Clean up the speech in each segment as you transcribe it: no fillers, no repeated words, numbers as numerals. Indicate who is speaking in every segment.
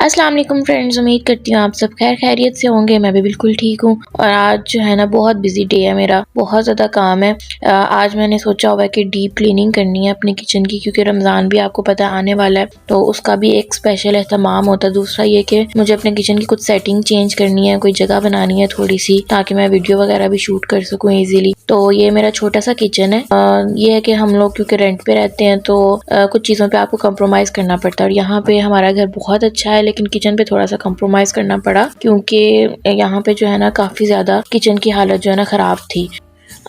Speaker 1: अस्सलाम वालेकुम फ्रेंड्स, उम्मीद करती हूँ आप सब खैर खैरियत से होंगे। मैं भी बिल्कुल ठीक हूँ। और आज जो है ना बहुत बिजी डे है मेरा, बहुत ज़्यादा काम है। आज मैंने सोचा हुआ है कि डीप क्लीनिंग करनी है अपने किचन की, क्योंकि रमज़ान भी आपको पता है आने वाला है, तो उसका भी एक स्पेशल एहतमाम होता है। दूसरा ये कि मुझे अपने किचन की कुछ सेटिंग चेंज करनी है, कोई जगह बनानी है थोड़ी सी, ताकि मैं वीडियो वगैरह भी शूट कर सकूँ ईजिली। तो ये मेरा छोटा सा किचन है। ये है कि हम लोग क्योंकि रेंट पे रहते हैं तो कुछ चीज़ों पे आपको कंप्रोमाइज़ करना पड़ता है। और यहाँ पे हमारा घर बहुत अच्छा है, लेकिन किचन पे थोड़ा सा कंप्रोमाइज़ करना पड़ा, क्योंकि यहाँ पे जो है ना काफ़ी ज़्यादा किचन की हालत जो है ना ख़राब थी।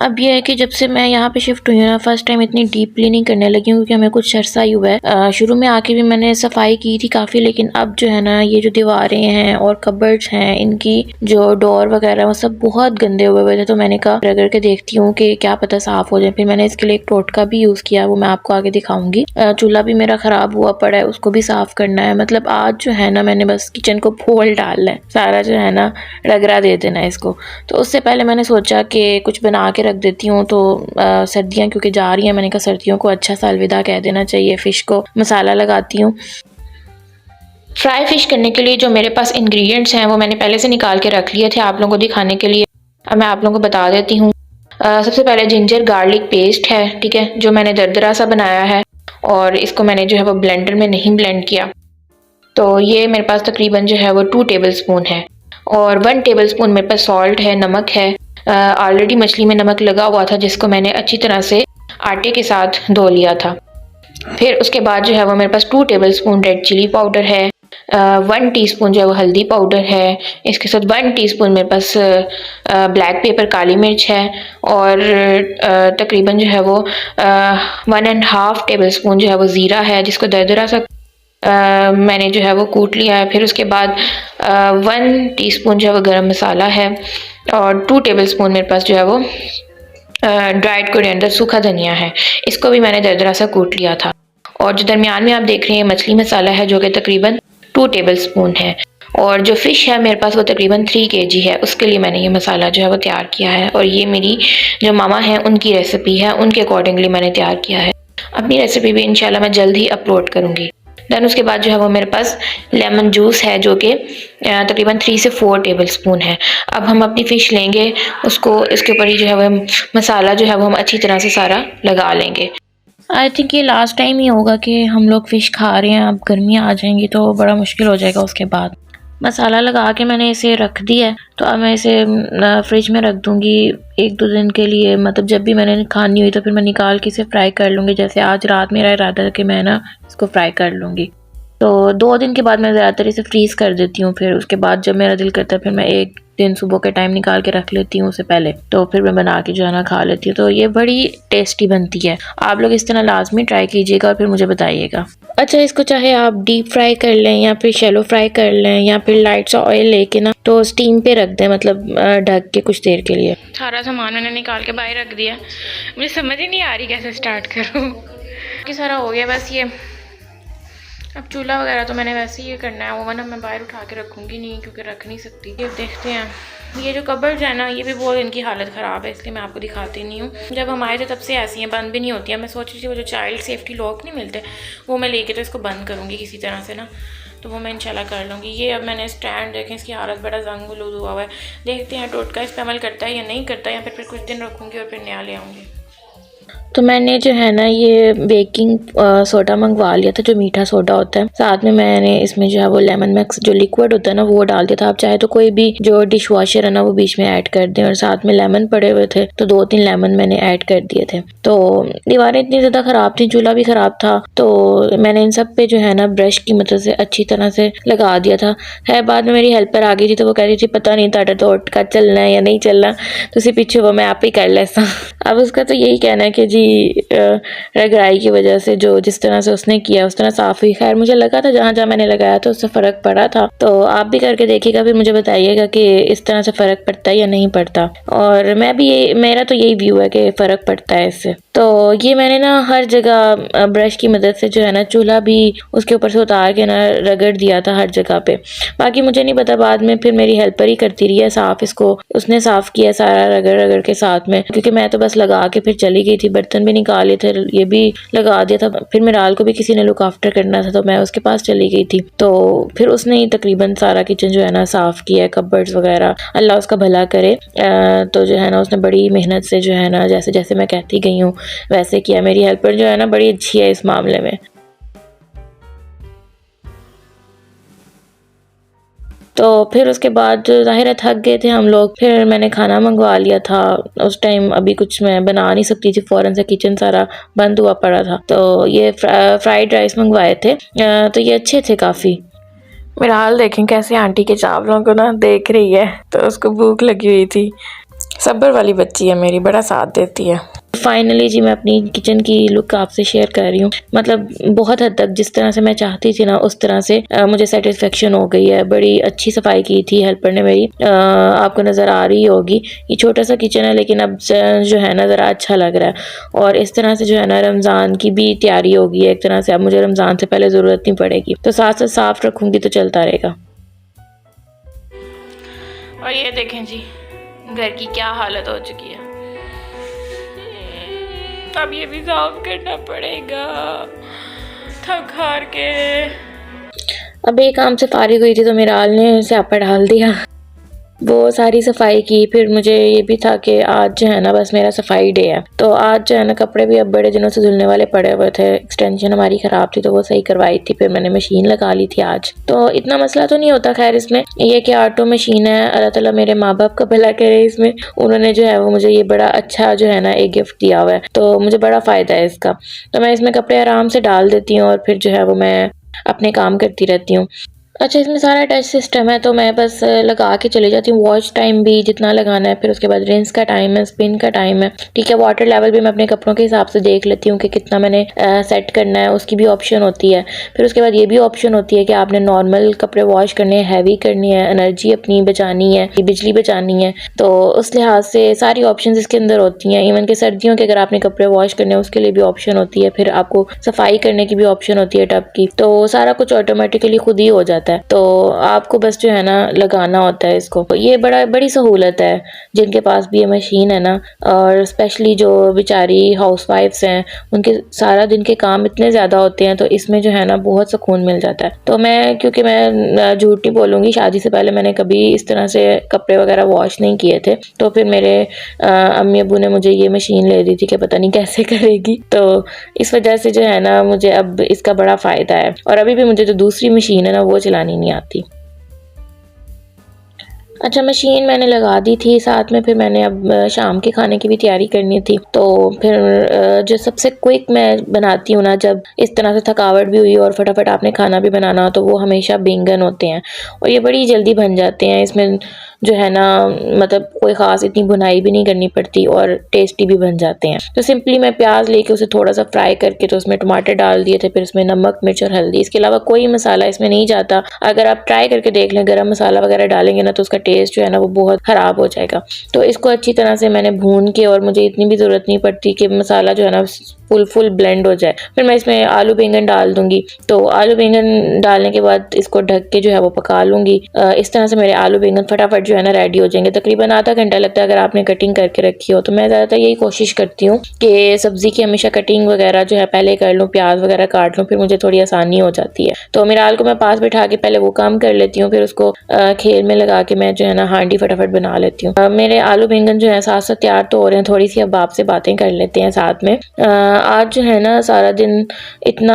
Speaker 1: अब ये है कि जब से मैं यहाँ पे शिफ्ट हुई हूँ ना, फर्स्ट टाइम इतनी डीप क्लीनिंग करने लगी हूँ, क्योंकि हमें कुछ अरसा ही हुआ है। शुरू में आके भी मैंने सफाई की थी काफ़ी, लेकिन अब जो है ना ये जो दीवारें हैं और कबर्ड्स हैं, इनकी जो डोर वगैरह वो सब बहुत गंदे हुए थे। तो मैंने कहा रगड़ के देखती हूँ कि क्या पता साफ़ हो जाए। फिर मैंने इसके लिए एक टोटका भी यूज़ किया, वो मैं आपको आगे दिखाऊंगी। चूल्हा भी मेरा ख़राब हुआ पड़ा है, उसको भी साफ़ करना है। मतलब आज जो है ना मैंने बस किचन को फोल डालना है, सारा जो है ना रगड़ा दे देना है इसको। तो उससे पहले मैंने सोचा कि कुछ बना के रख देती हूँ। तो सर्दियाँ क्योंकि जा रही हैं, मैंने कहा सर्दियों को अच्छा सा अलविदा कह देना चाहिए। फ़िश को मसाला लगाती हूँ। फ्राई फ़िश करने के लिए जो मेरे पास इंग्रेडिएंट्स हैं वो मैंने पहले से निकाल के रख लिए थे आप लोगों को दिखाने के लिए। अब मैं आप लोगों को बता देती हूँ। सबसे पहले जिंजर गार्लिक पेस्ट है, ठीक है, जो मैंने दरदरा सा बनाया है, और इसको मैंने जो है वो ब्लेंडर में नहीं ब्लेंड किया। तो ये मेरे पास तकरीबन जो है वो 2 टेबल स्पून है, और 1 टेबल स्पून मेरे पास सॉल्ट है, नमक है। ऑलरेडी मछली में नमक लगा हुआ था, जिसको मैंने अच्छी तरह से आटे के साथ धो लिया था। फिर उसके बाद जो है वो मेरे पास 2 tablespoon red chilli powder है, 1 टीस्पून जो है वो हल्दी पाउडर है, इसके साथ 1 टीस्पून मेरे पास ब्लैक पेपर काली मिर्च है, और तकरीबन जो है वो 1.5 टेबल स्पून जो है वो ज़ीरा है, जिसको दरदरा सा मैंने जो है वो कूट लिया है। फिर उसके बाद 1 टीस्पून जो है वो गरम मसाला है, और 2 टेबल स्पून मेरे पास जो है वो ड्राइड कोरिएंडर सूखा धनिया है, इसको भी मैंने दरदरा सा कूट लिया था। और जो दरमियान में आप देख रहे हैं मछली मसाला है, जो कि तकरीबन 2 टेबल स्पून है। और जो फ़िश है मेरे पास वो तकरीबन 3 kg है, उसके लिए मैंने ये मसाला जो है वो तैयार किया है। और ये मेरी जो मामा हैं उनकी रेसिपी है, उनके अकॉर्डिंगली मैंने तैयार किया है। अपनी रेसिपी भी इंशाल्लाह मैं जल्द ही अपलोड करूँगी। दैन उसके बाद जो है वो मेरे पास लेमन जूस है, जो कि तकरीबन 3 से 4 टेबल स्पून है। अब हम अपनी फ़िश लेंगे, उसको इसके ऊपर ही जो है वो मसाला जो है वो हम अच्छी तरह से सारा लगा लेंगे। आई थिंक ये लास्ट टाइम ही होगा कि हम लोग फ़िश खा रहे हैं। अब गर्मियाँ आ जाएंगी तो बड़ा मुश्किल हो जाएगा। उसके बाद मसाला लगा के मैंने इसे रख दिया है, तो अब मैं इसे फ्रिज में रख दूँगी 1-2 दिन के लिए। मतलब जब भी मैंने खानी हुई तो फिर मैं निकाल के इसे फ्राई कर लूँगी। जैसे आज रात मेरा इरादा है कि मैं ना इसको फ्राई कर लूँगी। तो 2 दिन के बाद मैं ज़्यादातर इसे फ्रीज़ कर देती हूँ। फिर उसके बाद जब मेरा दिल करता है फिर मैं 1 दिन सुबह के टाइम निकाल के रख लेती हूँ उससे पहले, तो फिर मैं बना के जो है ना खा लेती हूँ। तो ये बड़ी टेस्टी बनती है। आप लोग इस तरह लाजमी ट्राई कीजिएगा और फिर मुझे बताइएगा। अच्छा, इसको चाहे आप डीप फ्राई कर लें या फिर शैलो फ्राई कर लें, या फिर लाइट सा ऑयल लेके ना तो स्टीम पे रख दें, मतलब ढक के कुछ देर के लिए। सारा सामान मैंने निकाल के बाहर रख दिया। मुझे समझ ही नहीं आ रही कैसे स्टार्ट करूँ कि सारा हो गया बस। ये अब चूल्हा वगैरह तो मैंने वैसे ही करना है। ओवन अब मैं बाहर उठा के रखूँगी नहीं, क्योंकि रख नहीं सकती। ये देखते हैं, ये जो कबर्ड है ना ये भी बहुत इनकी हालत ख़राब है, इसलिए मैं आपको दिखाती नहीं हूँ। जब हम आए थे तब से ऐसी हैं, बंद भी नहीं होती हैं। मैं सोच रही थी वो जो चाइल्ड सेफ्टी लॉक नहीं मिलते, वो मैं लेके तो इसको बंद करूँगी किसी तरह से ना, तो वो मैं इंशाल्लाह कर लूँगी। ये अब मैंने स्टैंड देखें, इसकी हालत बड़ा जंग बलूद हुआ हुआ है। देखते हैं टोटका इस पर अमल करता है या नहीं करता, या फिर कुछ दिन रखूँगी और फिर नया ले आऊँगी। तो मैंने जो है ना ये बेकिंग सोडा मंगवा लिया था, जो मीठा सोडा होता है। साथ में मैंने इसमें जो है वो लेमन मैक्स जो लिक्विड होता है ना वो डाल दिया था। आप चाहे तो कोई भी जो डिश वॉशर है ना वो बीच में ऐड कर दें। और साथ में लेमन पड़े हुए थे तो 2-3 लेमन मैंने ऐड कर दिए थे। तो दीवारें इतनी ज़्यादा ख़राब थी, चूल्हा भी ख़राब था, तो मैंने इन सब पे जो है ना ब्रश की मदद से अच्छी तरह से लगा दिया था। है बाद में मेरी हेल्पर आ गई थी, तो वो कह रही थी पता नहीं ताड़ा टोटका चलना है या नहीं चलना, तो उसी पीछे वो मैं आप ही कर लेसा। अब उसका तो यही कहना है कि जी रगड़ाई की वजह से जो जिस तरह से उसने किया उस तरह साफ हुई। खैर मुझे लगा था जहाँ जहाँ मैंने लगाया था उससे फ़र्क पड़ा था, तो आप भी करके देखिएगा, फिर मुझे बताइएगा कि इस तरह से फ़र्क पड़ता है या नहीं पड़ता। और मैं भी मेरा तो यही व्यू है कि फ़र्क पड़ता है इससे। तो ये मैंने ना हर जगह ब्रश की मदद से जो है ना चूल्हा भी उसके ऊपर से उतार के ना रगड़ दिया था हर जगह पे। बाकी मुझे नहीं पता, बाद में फिर मेरी हेल्पर ही करती रही है साफ़, इसको उसने साफ़ किया सारा रगड़ रगड़ के साथ में, क्योंकि मैं तो बस लगा के फिर चली गई थी। बर्तन बर्तन भी निकाले थे, ये भी लगा दिया था। फिर मिराल को भी किसी ने लुक आफ्टर करना था तो मैं उसके पास चली गई थी। तो फिर उसने ही तकरीबन सारा किचन जो है ना साफ़ किया है, कपबर्ड्स वगैरह, अल्लाह उसका भला करे। तो जो है ना उसने बड़ी मेहनत से जो है ना जैसे जैसे मैं कहती गई हूँ वैसे किया। मेरी हेल्पर जो है ना बड़ी अच्छी है इस मामले में। तो फिर उसके बाद ज़ाहिर है थक गए थे हम लोग, फिर मैंने खाना मंगवा लिया था। उस टाइम अभी कुछ मैं बना नहीं सकती थी, फ़ौरन से किचन सारा बंद हुआ पड़ा था। तो ये फ्राइड राइस मंगवाए थे, तो ये अच्छे थे काफ़ी। मेरा हाल देखें कैसे आंटी के चावलों को ना देख रही है, तो उसको भूख लगी हुई थी। सब्र वाली बच्ची है मेरी, बड़ा साथ देती है। फाइनली जी मैं अपनी किचन की लुक आपसे शेयर कर रही हूँ। मतलब बहुत हद तक जिस तरह से मैं चाहती थी ना उस तरह से मुझे सेटिस्फेक्शन हो गई है। बड़ी अच्छी सफाई की थी हेल्पर ने मेरी, आपको नज़र आ रही होगी। ये छोटा सा किचन है लेकिन अब जो है ना ज़रा अच्छा लग रहा है। और इस तरह से जो है ना रमज़ान की भी तैयारी होगी एक तरह से। अब मुझे रमज़ान से पहले ज़रूरत नहीं पड़ेगी, तो साथ साथ साफ़ रखूँगी तो चलता रहेगा। और ये देखें जी घर की क्या हालत हो चुकी है। अब ये भी साफ करना पड़ेगा थक हार के। अब एक काम से फारिग हुई थी तो मेरा हाल ने स्यापा डाल दिया, वो सारी सफाई की। फिर मुझे ये भी था कि आज जो है ना बस मेरा सफाई डे है, तो आज जो है ना कपड़े भी अब बड़े दिनों से धुलने वाले पड़े हुए थे। एक्सटेंशन हमारी ख़राब थी तो वो सही करवाई थी, फिर मैंने मशीन लगा ली थी आज। तो इतना मसला तो नहीं होता खैर इसमें, ये कि ऑटो मशीन है। अल्लाह ताला मेरे माँ बाप का भला करे इसमें, उन्होंने जो है वो मुझे ये बड़ा अच्छा जो है ना एक गिफ्ट दिया हुआ है, तो मुझे बड़ा फ़ायदा है इसका। तो मैं इसमें कपड़े आराम से डाल देती हूँ और फिर जो है वो मैं अपने काम करती रहती हूँ। अच्छा इसमें सारा टच सिस्टम है, तो मैं बस लगा के चली जाती हूँ। वॉच टाइम भी जितना लगाना है, फिर उसके बाद रिंस का टाइम है, स्पिन का टाइम है, ठीक है। वाटर लेवल भी मैं अपने कपड़ों के हिसाब से देख लेती हूँ कि कितना मैंने सेट करना है, उसकी भी ऑप्शन होती है। फिर उसके बाद ये भी ऑप्शन होती है कि आपने नॉर्मल कपड़े वॉश करने हैं, हैवी करनी है, एनर्जी अपनी बचानी है, बिजली बचानी है। तो उस लिहाज से सारी ऑप्शन इसके अंदर होती हैं। इवन कि सर्दियों के अगर आपने कपड़े वॉश करने हैं उसके लिए भी ऑप्शन होती है, फिर आपको सफाई करने की भी ऑप्शन होती है टब की। तो सारा कुछ ऑटोमेटिकली खुद ही हो जाता है, तो आपको बस जो है ना लगाना होता है इसको। ये बड़ी सहूलत है जिनके पास भी ये मशीन है ना, और स्पेशली जो बेचारी हाउसवाइफ्स हैं उनके सारा दिन के काम इतने ज़्यादा होते हैं, तो इसमें जो है ना बहुत सुकून मिल जाता है। तो मैं क्योंकि मैं झूठ नहीं बोलूँगी, शादी से पहले मैंने कभी इस तरह से कपड़े वगैरह वॉश नहीं किए थे। तो फिर मेरे अम्मी अब्बू ने मुझे ये मशीन ले दी थी कि पता नहीं कैसे करेगी, तो इस वजह से जो है ना मुझे अब इसका बड़ा फ़ायदा है। और अभी भी मुझे जो दूसरी मशीन है ना वो चलानी नहीं आती। अच्छा मशीन मैंने लगा दी थी, साथ में फिर मैंने अब शाम के खाने की भी तैयारी करनी थी। तो फिर जो सबसे क्विक मैं बनाती हूँ ना, जब इस तरह से थकावट भी हुई और फटाफट आपने खाना भी बनाना हो, तो वो हमेशा बैंगन होते हैं और ये बड़ी जल्दी बन जाते हैं। इसमें जो है ना मतलब कोई ख़ास इतनी भुनाई भी नहीं करनी पड़ती और टेस्टी भी बन जाते हैं। तो सिंपली मैं प्याज लेके उसे थोड़ा सा फ्राई करके तो उसमें टमाटर डाल दिए थे, फिर उसमें नमक मिर्च और हल्दी, इसके अलावा कोई मसाला इसमें नहीं जाता। अगर आप ट्राई करके देख लें गरम मसाला वगैरह डालेंगे ना तो उसका टेस्ट जो है ना वो बहुत ख़राब हो जाएगा। तो इसको अच्छी तरह से मैंने भून के, और मुझे इतनी भी ज़रूरत नहीं पड़ती कि मसाला जो है ना फुल ब्लेंड हो जाए। फिर मैं इसमें आलू बैंगन डाल दूंगी। तो आलू बैंगन डालने के बाद इसको ढक के जो है वो पका लूँगी। इस तरह से मेरे आलू बैंगन फटाफट जो है ना रेडी हो जाएंगे। तकरीबन आधा घंटा लगता है अगर आपने कटिंग करके रखी हो। तो मैं ज़्यादातर यही कोशिश करती हूँ कि सब्ज़ी की हमेशा कटिंग वगैरह जो है पहले कर लूँ, प्याज वगैरह काट लूँ, फिर मुझे थोड़ी आसानी हो जाती है। तो मेरे आल को मैं पास बिठा के पहले वो काम कर लेती हूँ, फिर उसको खेल में लगा के मैं जो है ना हांडी फटाफट बना लेती हूँ। मेरे आलू बैंगन जो है साथ साथ तैयार तो हो रहे हैं, थोड़ी सी अब आपसे बातें कर लेते हैं साथ में। आज जो है ना सारा दिन इतना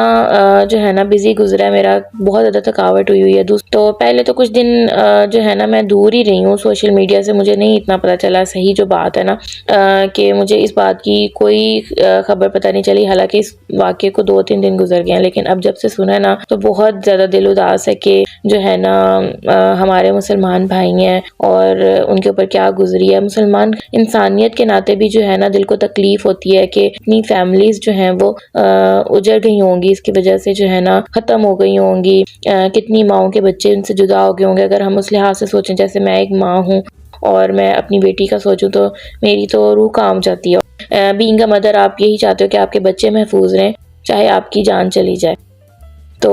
Speaker 1: जो है ना बिजी गुजरा है मेरा, बहुत ज़्यादा थकावट हुई है। तो पहले तो कुछ दिन जो है ना मैं दूर ही रही हूँ सोशल मीडिया से, मुझे नहीं इतना पता चला सही जो बात है ना कि मुझे इस बात की कोई खबर पता नहीं चली। हालांकि इस वाक़े को 2-3 दिन गुजर गए हैं, लेकिन अब जब से सुना ना तो बहुत ज़्यादा दिल उदास है कि जो है ना हमारे मुसलमान भाई हैं और उनके ऊपर क्या गुजरी है। मुसलमान इंसानियत के नाते भी जो है ना दिल को तकलीफ होती है कि इतनी फैमिलीज जो हैं वो उजड़ गई होंगी, इसकी वजह से जो है ना ख़त्म हो गई होंगी। कितनी माओं के बच्चे उनसे जुदा हो गए होंगे। अगर हम उस लिहाज से सोचें, जैसे मैं एक माँ हूँ और मैं अपनी बेटी का सोचूं तो मेरी तो रूह काम जाती है। बीइंग अ मदर आप यही चाहते हो कि आपके बच्चे महफूज रहें चाहे आपकी जान चली जाए। तो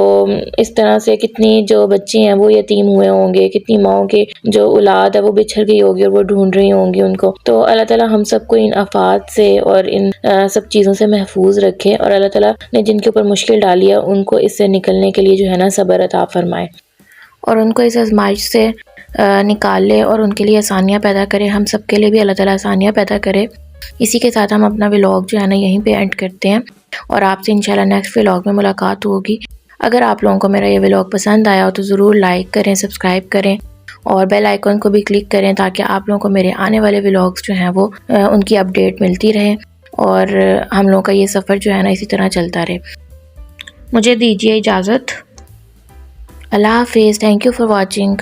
Speaker 1: इस तरह से कितनी जो बच्चे हैं वो यतीम हुए होंगे, कितनी माओं के जो औलाद है वो बिछड़ गई होगी और वो ढूंढ रही होंगी उनको। तो अल्लाह ताला हम सबको इन आफात से और इन सब चीज़ों से महफूज रखे और अल्लाह ताला ने जिनके ऊपर मुश्किल डाली है उनको इससे निकलने के लिए जो है ना सब्र अता फरमाए और उनको इस आजमाइश से निकाल ले और उनके लिए आसानियाँ पैदा करे। हम सब के लिए भी अल्लाह ताला आसानियाँ पैदा करे। इसी के साथ हम अपना व्लॉग जो है ना यहीं पे एंड करते हैं और आपसे इंशाल्लाह नेक्स्ट व्लॉग में मुलाकात होगी। अगर आप लोगों को मेरा ये व्लॉग पसंद आया हो तो ज़रूर लाइक करें, सब्सक्राइब करें और बेल आइकन को भी क्लिक करें ताकि आप लोगों को मेरे आने वाले व्लॉग्स जो हैं वो उनकी अपडेट मिलती रहे और हम लोगों का ये सफ़र जो है ना इसी तरह चलता रहे। मुझे दीजिए इजाज़त। अल्लाह हाफ़िज़। Thank you for watching.